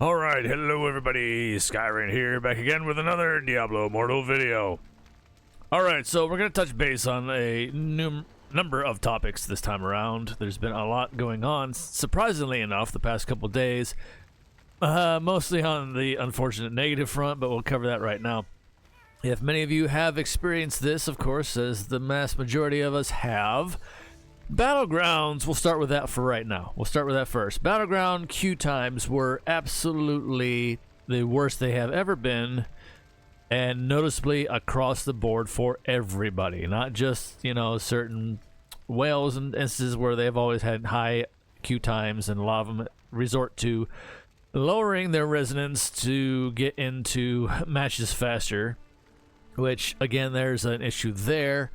Alright, hello everybody, Skyrain here, back again with another Diablo Immortal video. Alright, so we're going to touch base on a number of topics this time around. There's been a lot going on, surprisingly enough, the past couple days. Mostly on the unfortunate negative front, but we'll cover that right now. If many of you have experienced this, of course, as the mass majority of us have, Battlegrounds, we'll start with that for right now. We'll start with that first. Battleground Q Times were absolutely the worst they have ever been, and noticeably across the board for everybody. Not just, you know, certain whales and instances where they've always had high Q times, and a lot of them resort to lowering their resonance to get into matches faster, which, again, there's an issue there.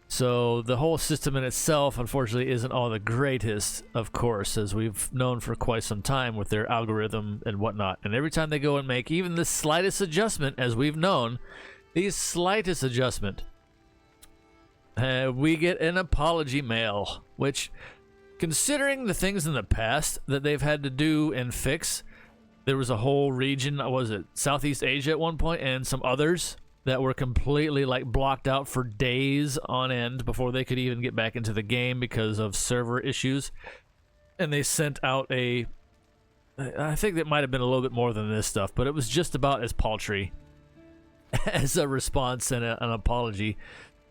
So the whole system in itself, unfortunately, isn't all the greatest, of course, as we've known for quite some time with their algorithm and whatnot. And every time they go and make even the slightest adjustment, as we've known, the slightest adjustment, we get an apology mail, which, considering the things in the past that they've had to do and fix, there was a whole region, was it Southeast Asia at one point, and some others that were completely like blocked out for days on end before they could even get back into the game because of server issues. And they sent out I think it might have been a little bit more than this stuff, but it was just about as paltry as a response and an apology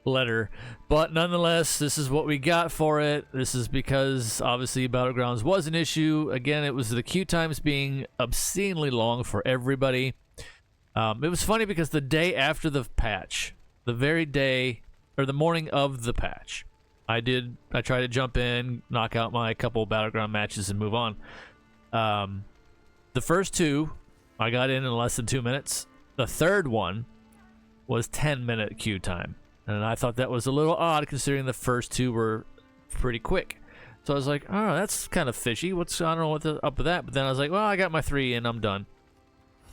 letter. But nonetheless, this is what we got for it. This is because obviously Battlegrounds was an issue. Again, it was the queue times being obscenely long for everybody. It was funny because the day after the patch, the very day, or the morning of the patch, I tried to jump in, knock out my couple Battleground matches and move on. The first two, I got in less than 2 minutes. The third one was 10-minute queue time. And I thought that was a little odd considering the first two were pretty quick. So I was like, oh, that's kind of fishy. I don't know what's up with that. But then I was like, well, I got my 3 and I'm done.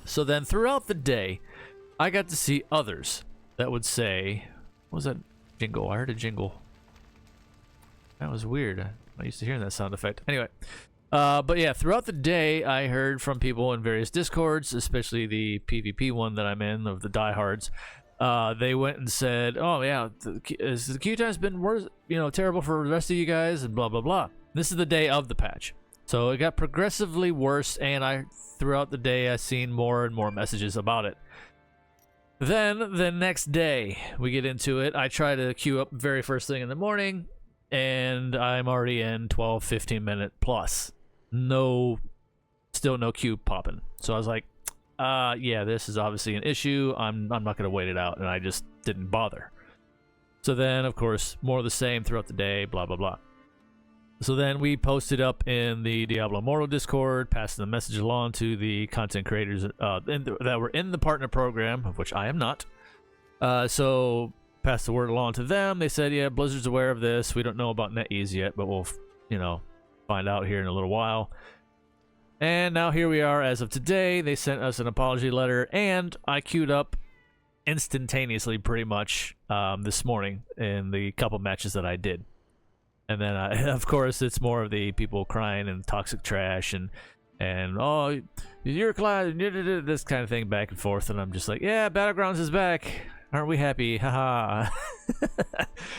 So then throughout the day, I got to see others that would say, what was that jingle? I heard a jingle. That was weird. I'm used to hearing that sound effect. Anyway, but yeah, throughout the day, I heard from people in various Discords, especially the PvP one that I'm in, of the diehards. They went and said, oh yeah, has the queue time's been worse, terrible for the rest of you guys, and blah, blah, blah. This is the day of the patch. So it got progressively worse, and throughout the day, I've seen more and more messages about it. Then, the next day, we get into it. I try to queue up very first thing in the morning, and I'm already in 12, 15 minute plus. Still no queue popping. So I was like, yeah, this is obviously an issue. I'm not going to wait it out, and I just didn't bother. So then, of course, more of the same throughout the day, blah, blah, blah. So then we posted up in the Diablo Immortal Discord, passing the message along to the content creators that were in the partner program, of which I am not. So passed the word along to them. They said, yeah, Blizzard's aware of this. We don't know about NetEase yet, but we'll, find out here in a little while. And now here we are as of today. They sent us an apology letter, and I queued up instantaneously pretty much this morning in the couple matches that I did. And then, of course, it's more of the people crying and toxic trash and oh, you're glad, this kind of thing back and forth. And I'm just like, yeah, Battlegrounds is back. Aren't we happy? Haha.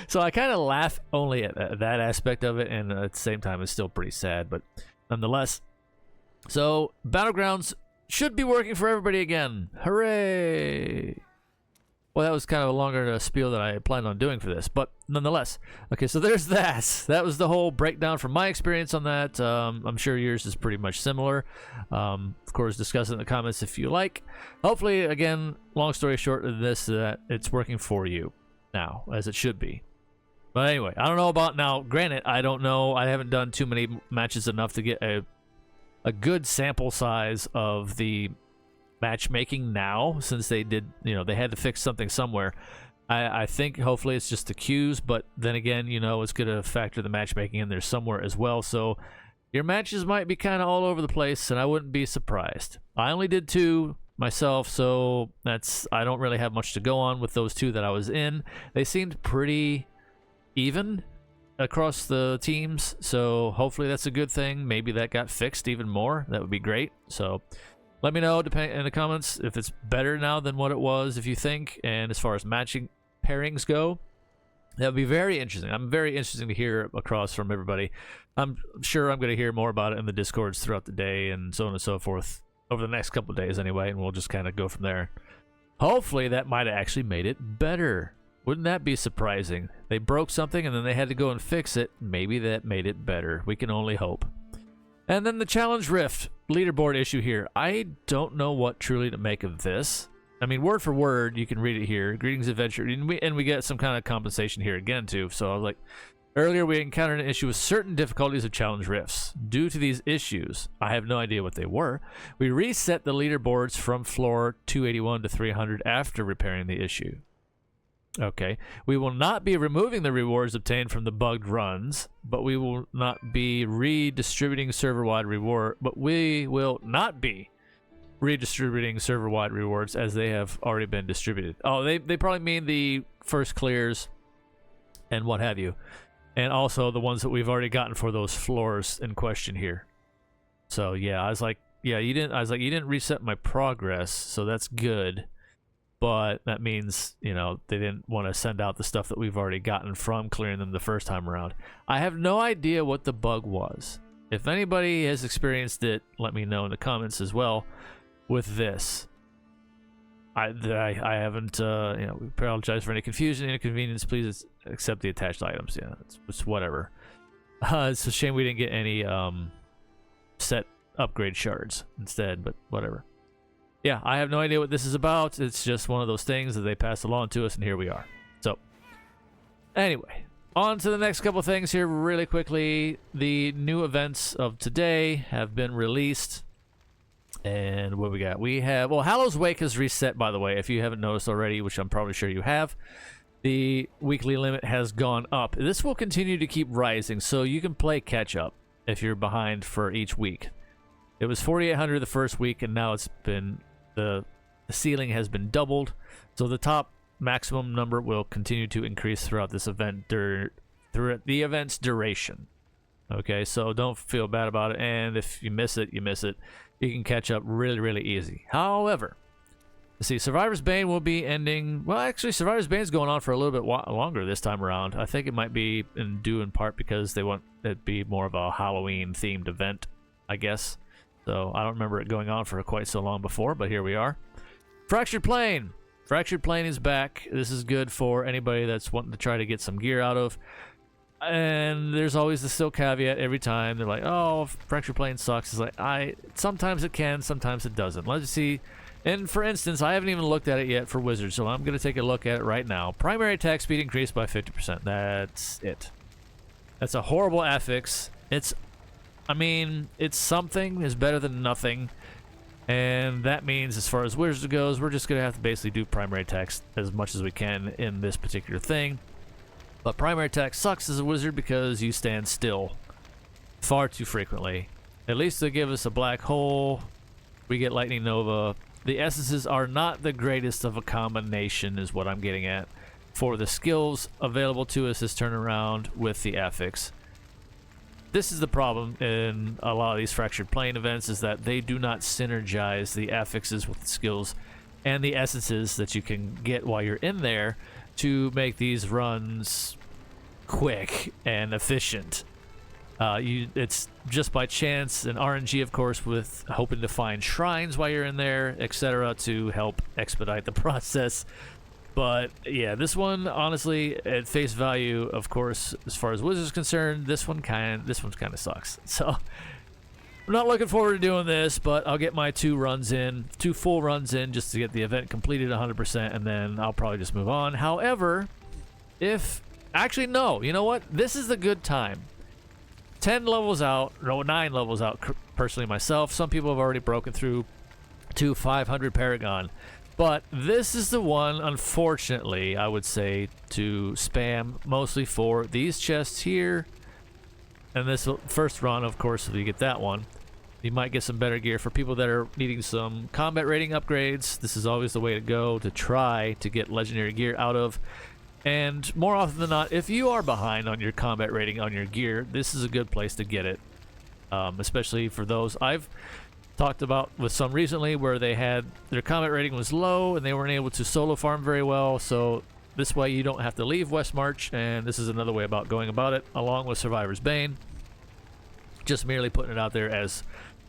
So I kind of laugh only at that aspect of it. And at the same time, it's still pretty sad. But nonetheless, so Battlegrounds should be working for everybody again. Hooray. Well, that was kind of a longer spiel than I planned on doing for this, but nonetheless. Okay, so there's that. That was the whole breakdown from my experience on that. I'm sure yours is pretty much similar. Of course, discuss it in the comments if you like. Hopefully, again, long story short of this, that it's working for you now, as it should be. But anyway, I don't know about now. Granted, I don't know. I haven't done too many matches enough to get a good sample size of the matchmaking now, since they did, they had to fix something somewhere. I think hopefully it's just the queues, but then again, it's going to factor the matchmaking in there somewhere as well. So your matches might be kind of all over the place, and I wouldn't be surprised. I only did 2 myself, so I don't really have much to go on with those 2 that I was in. They seemed pretty even across the teams, so hopefully that's a good thing. Maybe that got fixed even more. That would be great. So Let me know in the comments if it's better now than what it was, if you think, and as far as matching pairings go. That would be very interesting. I'm very interested to hear across from everybody. I'm sure I'm going to hear more about it in the Discords throughout the day and so on and so forth over the next couple of days anyway, and we'll just kind of go from there. Hopefully that might have actually made it better. Wouldn't that be surprising? They broke something and then they had to go and fix it. Maybe that made it better. We can only hope. And then the Challenge Rift leaderboard issue here. I don't know what truly to make of this. I mean, word for word, you can read it here. Greetings, adventure. And we get some kind of compensation here again, too. So, like, earlier we encountered an issue with certain difficulties of Challenge Rifts. Due to these issues, I have no idea what they were. We reset the leaderboards from floor 281 to 300 after repairing the issue. Okay. We will not be removing the rewards obtained from the bugged runs, but we will not be redistributing server-wide reward. But we will not be redistributing server-wide rewards as they have already been distributed. Oh, they probably mean the first clears and what have you, and also the ones that we've already gotten for those floors in question here. So yeah, I was like, you didn't reset my progress, so that's good. But that means, you know, they didn't want to send out the stuff that we've already gotten from clearing them the first time around. I have no idea what the bug was. If anybody has experienced it, let me know in the comments as well. With this, I haven't, you know, we apologize for any confusion, inconvenience. Please accept the attached items. Yeah, it's whatever. It's a shame we didn't get any set upgrade shards instead, but whatever. Yeah, I have no idea what this is about. It's just one of those things that they passed along to us, and here we are. So, anyway, on to the next couple of things here really quickly. The new events of today have been released. And what we got? We have, well, Hallows Wake is reset, by the way, if you haven't noticed already, which I'm probably sure you have. The weekly limit has gone up. This will continue to keep rising, so you can play catch-up if you're behind for each week. It was 4,800 the first week, and now it's been, the ceiling has been doubled. So the top maximum number will continue to increase throughout this event, through the event's duration. Okay, so don't feel bad about it, and if you miss it, you miss it. You can catch up really, really easy. However, let's see, Survivor's Bane will be ending. Well, actually, Survivor's Bane's going on for a little bit longer this time around. I think it might be due in part because they want it to be more of a Halloween-themed event, I guess. So I don't remember it going on for quite so long before, but here we are. Fractured Plane. Fractured Plane is back. This is good for anybody that's wanting to try to get some gear out of. And there's always the still caveat every time. They're like, oh, Fractured Plane sucks. It's like, sometimes it can, sometimes it doesn't. Let's see. And for instance, I haven't even looked at it yet for Wizards, so I'm going to take a look at it right now. Primary attack speed increased by 50%. That's it. That's a horrible affix. I mean, it's something. It's better than nothing. And that means, as far as Wizards goes, we're just going to have to basically do primary attacks as much as we can in this particular thing. But primary attack sucks as a wizard because you stand still far too frequently. At least they give us a black hole. We get Lightning Nova. The essences are not the greatest of a combination is what I'm getting at. For the skills available to us this turnaround with the affix. This is the problem in a lot of these Fractured Plane events, is that they do not synergize the affixes with the skills and the essences that you can get while you're in there to make these runs quick and efficient. It's just by chance and RNG, of course, with hoping to find shrines while you're in there, etc., to help expedite the process. But yeah, this one, honestly, at face value, of course, as far as Wizards is concerned, this one's kind of sucks. So I'm not looking forward to doing this, but I'll get my two full runs in, just to get the event completed 100%, and then I'll probably just move on. However, actually, no, you know what? This is the good time. 9 levels out, personally myself. Some people have already broken through to 500 Paragon. But this is the one, unfortunately, I would say, to spam mostly for these chests here. And this first run, of course, if you get that one, you might get some better gear. For people that are needing some combat rating upgrades, this is always the way to go to try to get legendary gear out of. And more often than not, if you are behind on your combat rating on your gear, this is a good place to get it. Especially for those. I've talked about with some recently where they had their combat rating was low and they weren't able to solo farm very well. So this way you don't have to leave West March, and this is another way about going about it, along with Survivor's Bane. Just merely putting it out there as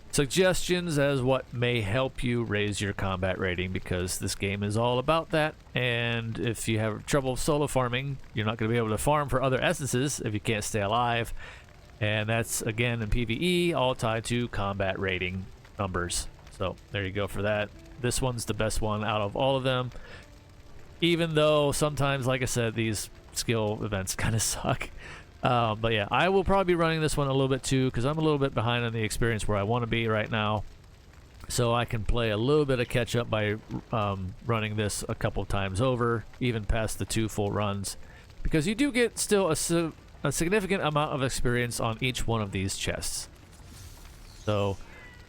suggestions as what may help you raise your combat rating, because this game is all about that. And if you have trouble solo farming, you're not going to be able to farm for other essences if you can't stay alive. And that's, again, in PvE, all tied to combat rating numbers. So there you go for that. This one's the best one out of all of them, even though sometimes, like I said, these skill events kind of suck. But yeah, I will probably be running this one a little bit too, because I'm a little bit behind on the experience where I want to be right now. So I can play a little bit of catch up by running this a couple times over, even past the 2 full runs, because you do get still a significant amount of experience on each one of these chests. So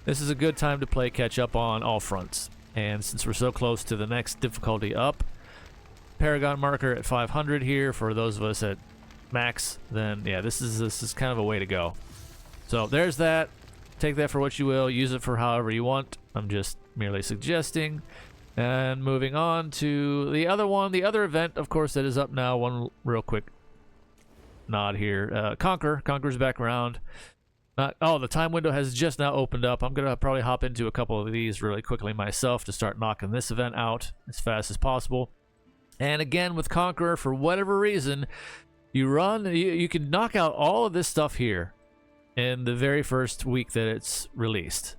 this is a good time to play catch up on all fronts. And since we're so close to the next difficulty up, Paragon marker at 500 here for those of us at max, then yeah, this is kind of a way to go. So there's that. Take that for what you will. Use it for however you want. I'm just merely suggesting. And moving on to the other one, the other event, of course, that is up now. One real quick nod here. Conquer's back around. The time window has just now opened up. I'm gonna probably hop into a couple of these really quickly myself to start knocking this event out as fast as possible. And again, with Conqueror, for whatever reason, you can knock out all of this stuff here in the very first week that it's released.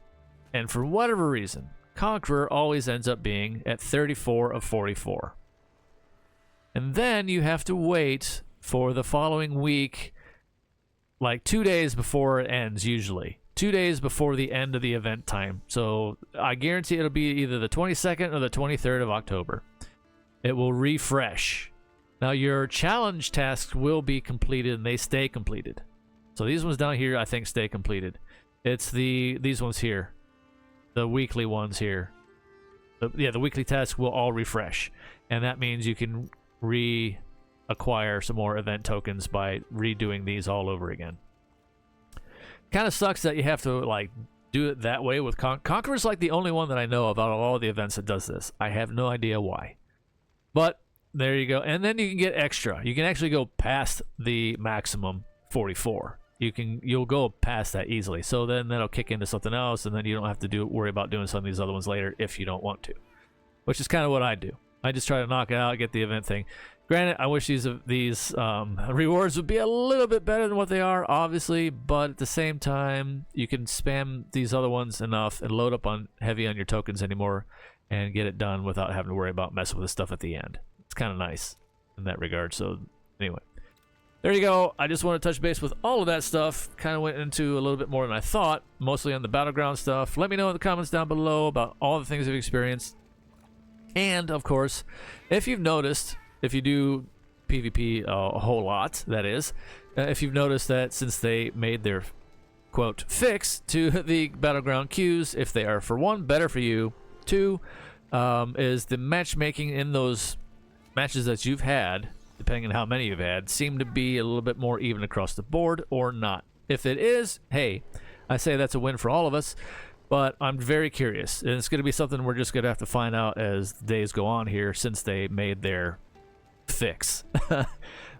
And for whatever reason, Conqueror always ends up being at 34 of 44. And then you have to wait for the following week, like 2 days before it ends, usually. 2 days before the end of the event time. So I guarantee it'll be either the 22nd or the 23rd of October. It will refresh. Now your challenge tasks will be completed, and they stay completed. So these ones down here, I think, stay completed. It's these ones here, the weekly ones here. The weekly tasks will all refresh, and that means you can reacquire some more event tokens by redoing these all over again. Kind of sucks that you have to like do it that way with Conqueror's like the only one that I know of out of all the events that does this. I have no idea why, but there you go. And then you can get extra. You can actually go past the maximum 44. You'll go past that easily. So then that'll kick into something else, and then you don't have to worry about doing some of these other ones later if you don't want to. Which is kind of what I do. I just try to knock it out, get the event thing. Granted, I wish these rewards would be a little bit better than what they are, obviously, but at the same time, you can spam these other ones enough and load up on heavy on your tokens anymore and get it done without having to worry about messing with the stuff at the end. It's kind of nice in that regard. So anyway, there you go. I just want to touch base with all of that stuff. Kind of went into a little bit more than I thought, mostly on the Battleground stuff. Let me know in the comments down below about all the things you've experienced. And of course, if you've noticed, if you do PvP a whole lot, that is, if you've noticed that since they made their quote fix to the Battleground Qs, if they are, for one, better for you, two, is the matchmaking in those matches that you've had, depending on how many you've had, seem to be a little bit more even across the board or not. If it is, hey, I say that's a win for all of us, but I'm very curious, and it's going to be something we're just going to have to find out as the days go on here since they made their fix.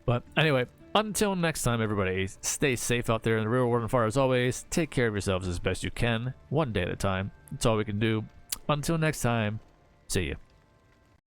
But anyway, until next time, everybody, stay safe out there in the real world, and far as always, take care of yourselves as best you can, one day at a time. That's all we can do. Until next time, see you.